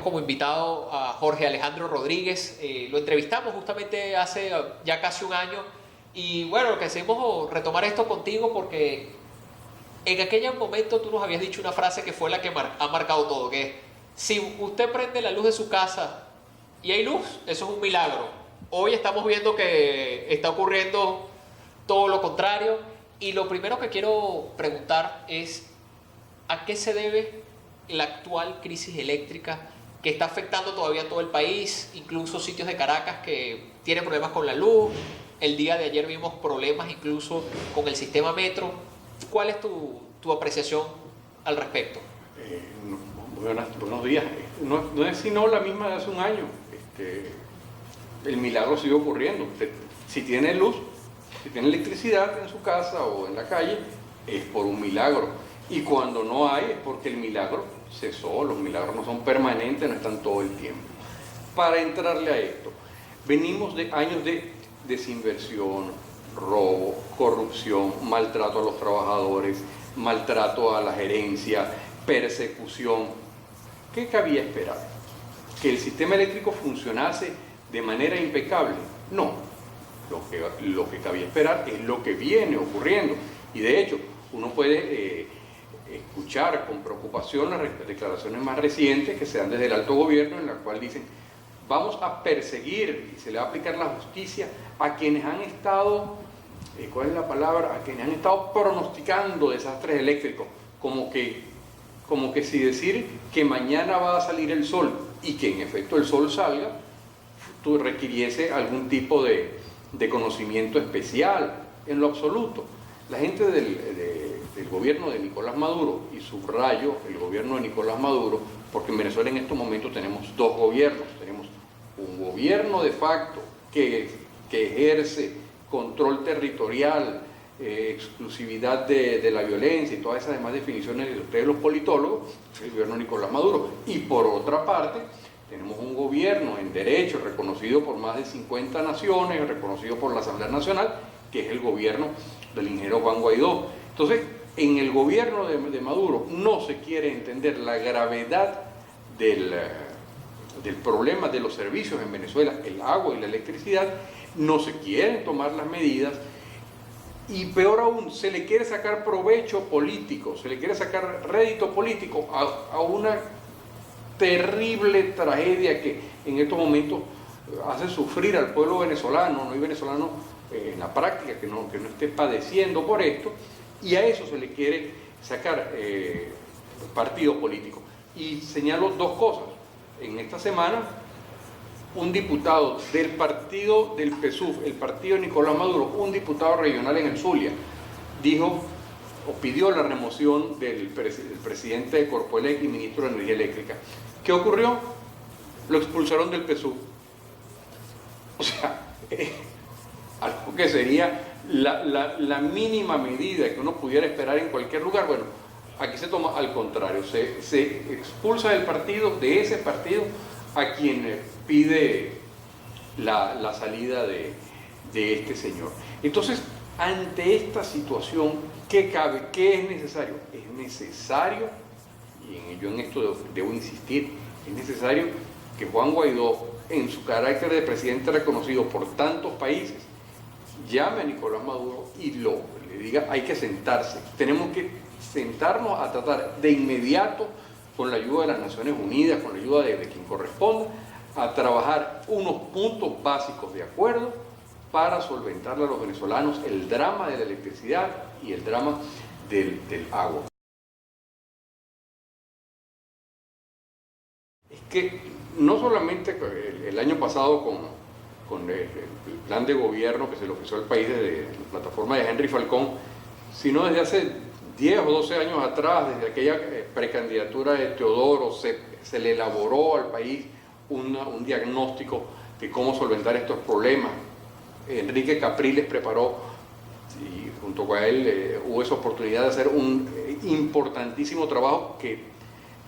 Como invitado a Jorge Alejandro Rodríguez. Lo entrevistamos justamente hace ya casi un año y bueno, lo que hacemos es retomar esto contigo porque en aquel momento tú nos habías dicho una frase que fue la que ha marcado todo, que es: si usted prende la luz de su casa y hay luz, eso es un milagro. Hoy estamos viendo que está ocurriendo todo lo contrario, y lo primero que quiero preguntar es: ¿a qué se debe la actual crisis eléctrica que está afectando todavía a todo el país, incluso sitios de Caracas que tienen problemas con la luz? El día de ayer vimos problemas incluso con el sistema metro. ¿Cuál es tu apreciación al respecto? Buenos días. No es sino la misma de hace un año. El milagro sigue ocurriendo. Usted, si tiene luz, si tiene electricidad en su casa o en la calle, es por un milagro. Y cuando no hay, es porque el milagro cesó. Los milagros no son permanentes, no están todo el tiempo. Para entrarle a esto, venimos de años de desinversión, robo, corrupción, maltrato a los trabajadores, maltrato a la gerencia, persecución. ¿Qué cabía esperar? ¿Que el sistema eléctrico funcionase de manera impecable? No. Lo que cabía esperar es lo que viene ocurriendo. Y de hecho, uno puede escuchar con preocupación las declaraciones más recientes que se dan desde el alto gobierno, en la cual dicen: vamos a perseguir y se le va a aplicar la justicia a quienes han estado, ¿cuál es la palabra? A quienes han estado pronosticando desastres eléctricos, como que si decir que mañana va a salir el sol y que en efecto el sol salga requiriese algún tipo de conocimiento especial. En lo absoluto. La gente del gobierno de Nicolás Maduro, y subrayo el gobierno de Nicolás Maduro, porque en Venezuela en estos momentos tenemos dos gobiernos. Tenemos un gobierno de facto que ejerce control territorial, exclusividad de la violencia y todas esas demás definiciones de ustedes los politólogos, el gobierno de Nicolás Maduro. Y por otra parte, tenemos un gobierno en derecho reconocido por más de 50 naciones, reconocido por la Asamblea Nacional, que es el gobierno del ingeniero Juan Guaidó. Entonces, en el gobierno de Maduro no se quiere entender la gravedad del problema de los servicios en Venezuela, el agua y la electricidad. No se quieren tomar las medidas y, peor aún, se le quiere sacar provecho político, se le quiere sacar rédito político a una terrible tragedia que en estos momentos hace sufrir al pueblo venezolano. No hay venezolano en la práctica que no esté padeciendo por esto, y a eso se le quiere sacar partido político. Y señalo dos cosas. En esta semana, un diputado del partido del PSUV, el partido de Nicolás Maduro, un diputado regional en el Zulia, dijo o pidió la remoción del presidente de Corpoelec y ministro de Energía Eléctrica. ¿Qué ocurrió? Lo expulsaron del PSUV. O sea, algo que sería la mínima medida que uno pudiera esperar en cualquier lugar. Bueno, aquí se toma al contrario, se expulsa del partido, de ese partido, a quien pide la salida de este señor. Entonces, ante esta situación, ¿qué cabe? ¿Qué es necesario? Es necesario, y yo en esto debo insistir, es necesario que Juan Guaidó, en su carácter de presidente reconocido por tantos países, llame a Nicolás Maduro y le diga: hay que sentarse, tenemos que sentarnos a tratar de inmediato, con la ayuda de las Naciones Unidas, con la ayuda de quien corresponda, a trabajar unos puntos básicos de acuerdo para solventarle a los venezolanos el drama de la electricidad y el drama del agua. Es que no solamente el año pasado con el plan de gobierno que se le ofreció al país desde la plataforma de Henry Falcón, sino desde hace 10 o 12 años atrás, desde aquella precandidatura de Teodoro, se le elaboró al país un diagnóstico de cómo solventar estos problemas. Enrique Capriles preparó, y junto con él hubo esa oportunidad de hacer un importantísimo trabajo que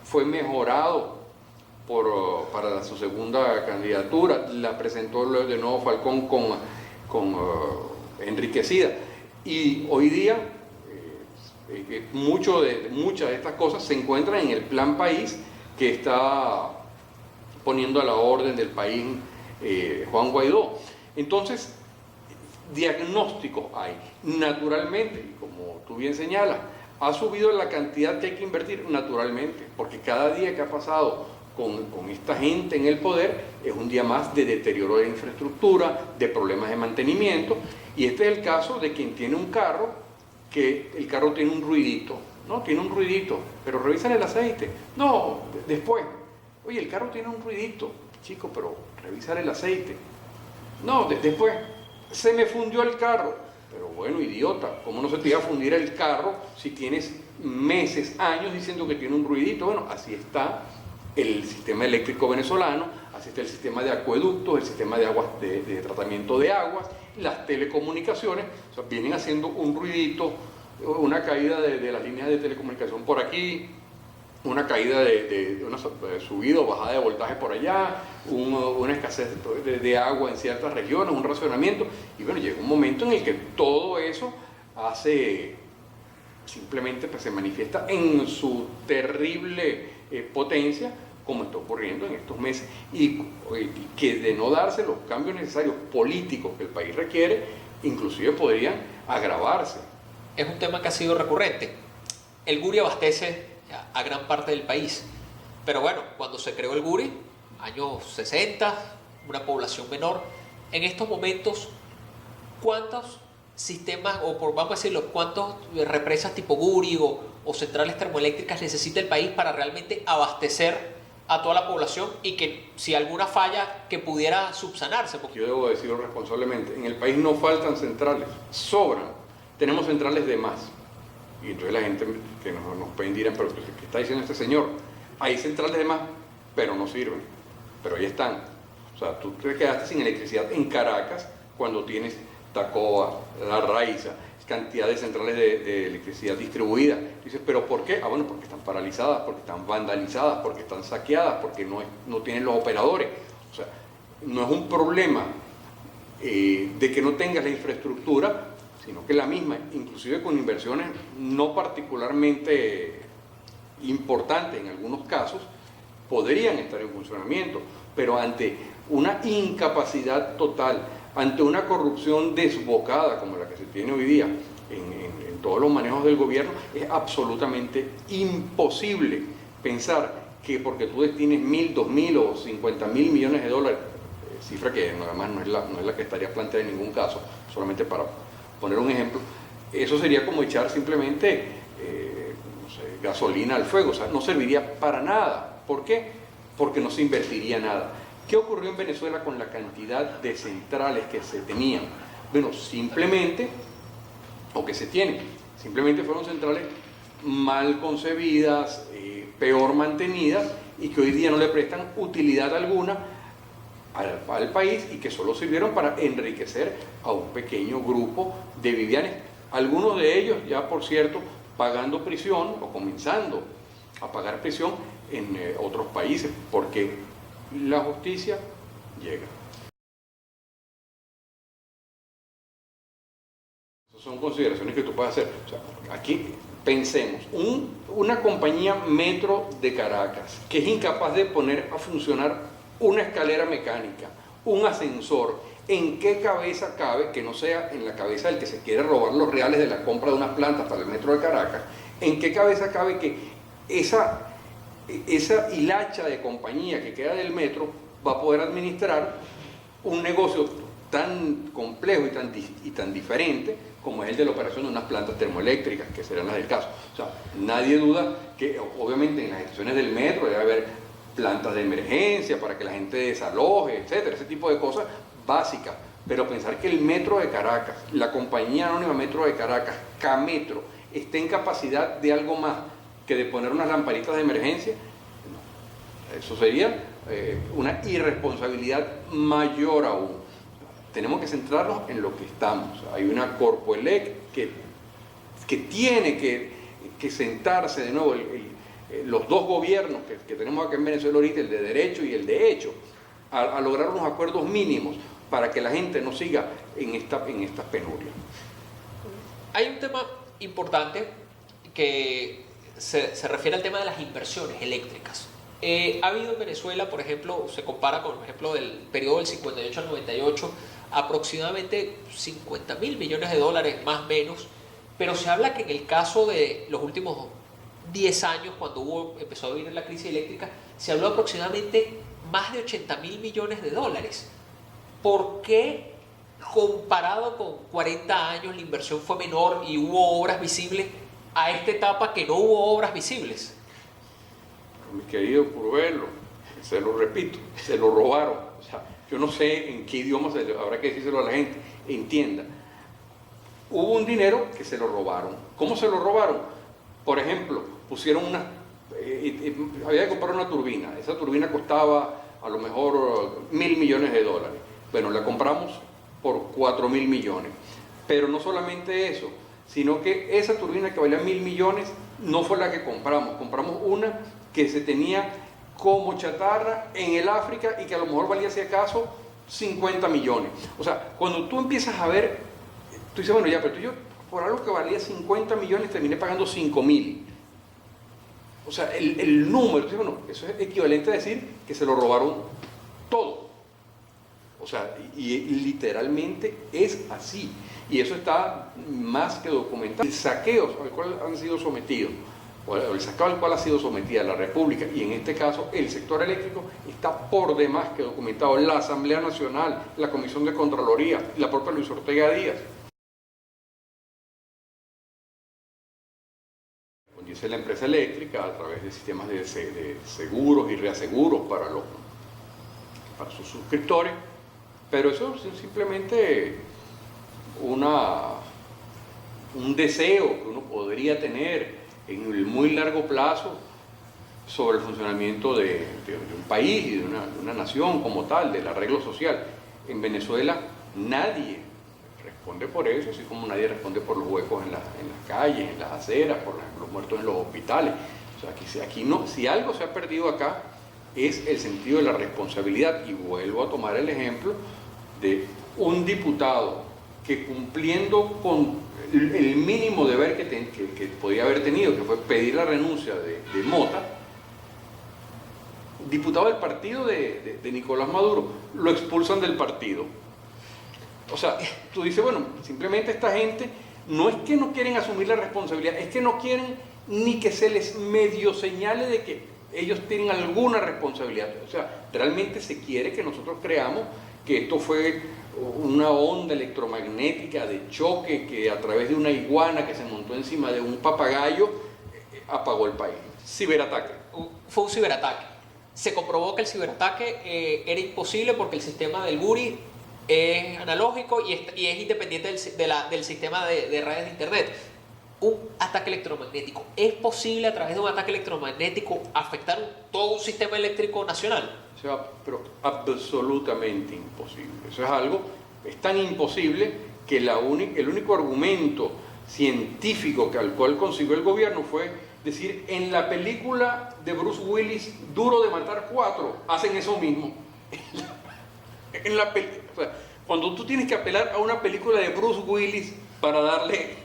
fue mejorado para su segunda candidatura. La presentó de nuevo Falcón con enriquecida. Y hoy día muchas de estas cosas se encuentran en el Plan País que está poniendo a la orden del país Juan Guaidó. Entonces, diagnósticos hay. Naturalmente, y como tú bien señalas, ha subido la cantidad que hay que invertir, naturalmente, porque cada día que ha pasado con esta gente en el poder es un día más de deterioro de infraestructura, de problemas de mantenimiento, y este es el caso de quien tiene un carro, que el carro tiene un ruidito, ¿no? Tiene un ruidito, pero revisan el aceite. No, después. Oye, el carro tiene un ruidito, chico, pero revisar el aceite. No, después. Se me fundió el carro. Pero bueno, idiota, ¿cómo no se te iba a fundir el carro si tienes meses, años diciendo que tiene un ruidito? Bueno, así está el sistema eléctrico venezolano, así está el sistema de acueductos, el sistema de aguas, de tratamiento de aguas, las telecomunicaciones, o sea, vienen haciendo un ruidito, una caída de las líneas de telecomunicación por aquí, una caída de una subida o bajada de voltaje por allá, una escasez de agua en ciertas regiones, un racionamiento, y bueno, llega un momento en el que todo eso simplemente pues, se manifiesta en su terrible potencia, como está ocurriendo en estos meses, y que de no darse los cambios necesarios políticos que el país requiere, inclusive podrían agravarse. Es un tema que ha sido recurrente. El Guri abastece a gran parte del país, pero bueno, cuando se creó el Guri, años 60, una población menor, en estos momentos, ¿cuántos sistemas, vamos a decirlo, cuántas represas tipo Guri o centrales termoeléctricas necesita el país para realmente abastecer a toda la población y que si alguna falla que pudiera subsanarse? Porque yo debo decirlo responsablemente, en el país no faltan centrales, sobran, tenemos centrales de más. Y entonces la gente que nos pueden dirán, pero ¿qué está diciendo este señor? Hay centrales de más, pero no sirven, pero ahí están. O sea, tú te quedaste sin electricidad en Caracas cuando tienes Tacoa, La Raiza, cantidad de centrales de electricidad distribuida. Dices, ¿pero por qué? Ah, bueno, porque están paralizadas, porque están vandalizadas, porque están saqueadas, porque no tienen los operadores. O sea, no es un problema de que no tengas la infraestructura, sino que la misma, inclusive con inversiones no particularmente importantes en algunos casos, podrían estar en funcionamiento, pero ante una incapacidad total, ante una corrupción desbocada como la que se tiene hoy día en todos los manejos del gobierno, es absolutamente imposible pensar que porque tú destines 1.000, 2.000 o 50.000 millones de dólares, cifra que además no es la que estaría planteada en ningún caso, solamente para poner un ejemplo, eso sería como echar simplemente no sé, gasolina al fuego, o sea, no serviría para nada. ¿Por qué? Porque no se invertiría nada. ¿Qué ocurrió en Venezuela con la cantidad de centrales que se tenían? Bueno, simplemente, o que se tienen, simplemente fueron centrales mal concebidas, peor mantenidas y que hoy día no le prestan utilidad alguna al país y que solo sirvieron para enriquecer a un pequeño grupo de vivianes, algunos de ellos ya por cierto pagando prisión o comenzando a pagar prisión en otros países, porque la justicia llega. Esas son consideraciones que tú puedes hacer. O sea, aquí pensemos, una compañía Metro de Caracas que es incapaz de poner a funcionar una escalera mecánica, un ascensor, ¿en qué cabeza cabe, que no sea en la cabeza del que se quiere robar los reales de la compra de unas plantas para el Metro de Caracas, en qué cabeza cabe que esa hilacha de compañía que queda del metro va a poder administrar un negocio tan complejo y tan diferente como es el de la operación de unas plantas termoeléctricas, que serán las del caso? O sea, nadie duda que obviamente en las estaciones del metro debe haber plantas de emergencia para que la gente desaloje, etcétera, ese tipo de cosas básicas, pero pensar que el Metro de Caracas, la compañía anónima Metro de Caracas, Cametro, esté en capacidad de algo más que de poner unas lamparitas de emergencia, no. Eso sería una irresponsabilidad mayor aún. Tenemos que centrarnos en lo que estamos. Hay una Corpoelec que tiene que sentarse de nuevo, los dos gobiernos que tenemos acá en Venezuela ahorita, el de derecho y el de hecho, a lograr unos acuerdos mínimos para que la gente no siga en estas penurias. Hay un tema importante que se refiere al tema de las inversiones eléctricas. Ha habido en Venezuela, por ejemplo, se compara con el ejemplo del periodo del 58 al 98, aproximadamente 50.000 millones de dólares, más o menos, pero se habla que en el caso de los últimos 10 años, cuando empezó a venir la crisis eléctrica, se habló aproximadamente más de 80.000 millones de dólares. ¿Por qué comparado con 40 años la inversión fue menor y hubo obras visibles a esta etapa que no hubo obras visibles? Mi querido Curvelo, se lo repito, se lo robaron. O sea, yo no sé en qué idioma habrá que decírselo a la gente, entienda. Hubo un dinero que se lo robaron. ¿Cómo se lo robaron? Por ejemplo, pusieron había que comprar una turbina. Esa turbina costaba a lo mejor 1.000 millones de dólares. Bueno, la compramos por 4.000 millones. Pero no solamente eso, sino que esa turbina que valía 1.000 millones no fue la que compramos. Compramos una que se tenía como chatarra en el África y que a lo mejor valía, si acaso, 50 millones. O sea, cuando tú empiezas a ver, tú dices, bueno, ya, pero yo por algo que valía 50 millones terminé pagando 5.000. O sea, el número, tú dices, bueno, eso es equivalente a decir que se lo robaron todo. O sea, y literalmente es así. Y eso está más que documentado. El saqueo al cual han sido sometidos, o el saqueo al cual ha sido sometida la República, y en este caso el sector eléctrico, está por demás que documentado. La Asamblea Nacional, la Comisión de Contraloría, la propia Luis Ortega Díaz. Dice la empresa eléctrica a través de sistemas de seguros y reaseguros para sus suscriptores, pero eso es simplemente un deseo que uno podría tener en el muy largo plazo sobre el funcionamiento de un país y de una nación como tal, del arreglo social. En Venezuela nadie responde por eso, así como nadie responde por los huecos en las calles, en las aceras, por los muertos en los hospitales. O sea, aquí no, si algo se ha perdido acá es el sentido de la responsabilidad. Y vuelvo a tomar el ejemplo de un diputado que, cumpliendo con el mínimo deber que podía haber tenido, que fue pedir la renuncia de Mota, diputado del partido de Nicolás Maduro, lo expulsan del partido. O sea, tú dices, bueno, simplemente esta gente no es que no quieren asumir la responsabilidad, es que no quieren ni que se les medio señale de que ellos tienen alguna responsabilidad. O sea, realmente se quiere que nosotros creamos que esto fue una onda electromagnética de choque que a través de una iguana que se montó encima de un papagayo apagó el país. Ciberataque. Fue un ciberataque. Se comprobó que el ciberataque era imposible porque el sistema del Guri es analógico y es independiente del sistema de redes de internet. Un ataque electromagnético. ¿Es posible a través de un ataque electromagnético afectar todo un sistema eléctrico nacional? O sea, pero absolutamente imposible. Eso es algo, es tan imposible que el único argumento científico al cual consiguió el gobierno fue decir, en la película de Bruce Willis, Duro de Matar 4, hacen eso mismo. O sea, cuando tú tienes que apelar a una película de Bruce Willis para darle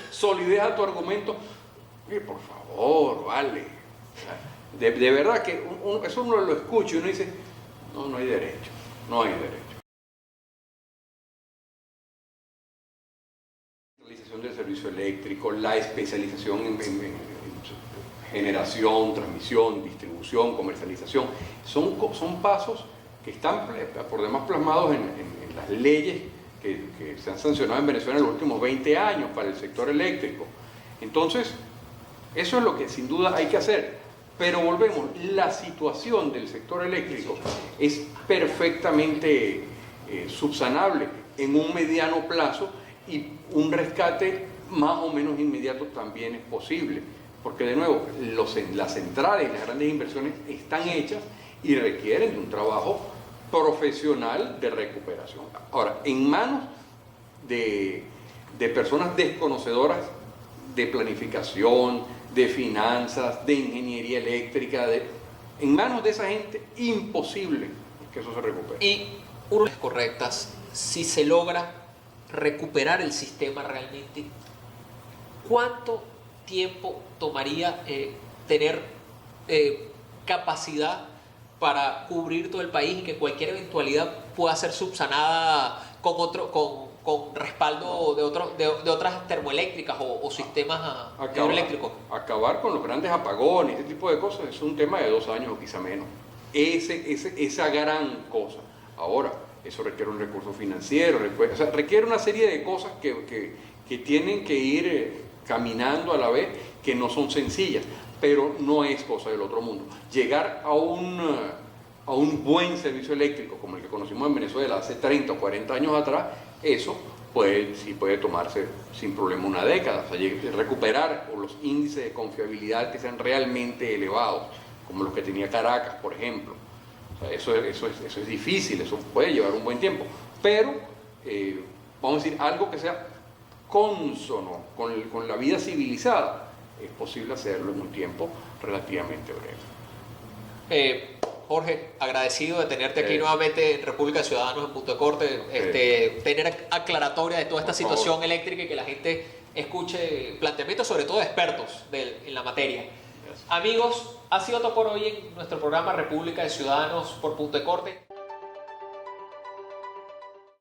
solidez a tu argumento, por favor, vale. O sea, de verdad que eso uno lo escucha y uno dice, no hay derecho, no hay derecho. La realización del servicio eléctrico, la especialización en generación, transmisión, distribución, comercialización, son pasos que están por demás plasmados en las leyes que se han sancionado en Venezuela en los últimos 20 años para el sector eléctrico. Entonces, eso es lo que sin duda hay que hacer. Pero volvemos, la situación del sector eléctrico es perfectamente subsanable en un mediano plazo y un rescate más o menos inmediato también es posible. Porque de nuevo, las centrales y las grandes inversiones están hechas y requieren de un trabajo profesional de recuperación. Ahora, en manos de personas desconocedoras de planificación, de finanzas, de ingeniería eléctrica, en manos de esa gente, imposible que eso se recupere. Y unas correctas, si se logra recuperar el sistema realmente, ¿cuánto tiempo tomaría tener capacidad para cubrir todo el país y que cualquier eventualidad pueda ser subsanada con respaldo de otras termoeléctricas o sistemas hidroeléctricos? Acabar con los grandes apagones, ese tipo de cosas, es un tema de 2 años o quizá menos. Esa gran cosa. Ahora, eso requiere un recurso financiero, requiere una serie de cosas que tienen que ir caminando a la vez, que no son sencillas, pero no es cosa del otro mundo. Llegar a un buen servicio eléctrico como el que conocimos en Venezuela hace 30 o 40 años atrás, eso sí puede tomarse sin problema una década. O sea, recuperar los índices de confiabilidad que sean realmente elevados, como los que tenía Caracas, por ejemplo. O sea, eso es difícil, eso puede llevar un buen tiempo, pero vamos a decir, algo que sea cónsono con la vida civilizada, es posible hacerlo en un tiempo relativamente breve. Jorge, agradecido de tenerte aquí nuevamente en República de Ciudadanos en Punto de Corte, tener aclaratoria de toda esta situación eléctrica y que la gente escuche planteamientos, sobre todo de expertos en la materia. Amigos, ha sido todo por hoy en nuestro programa República de Ciudadanos por Punto de Corte.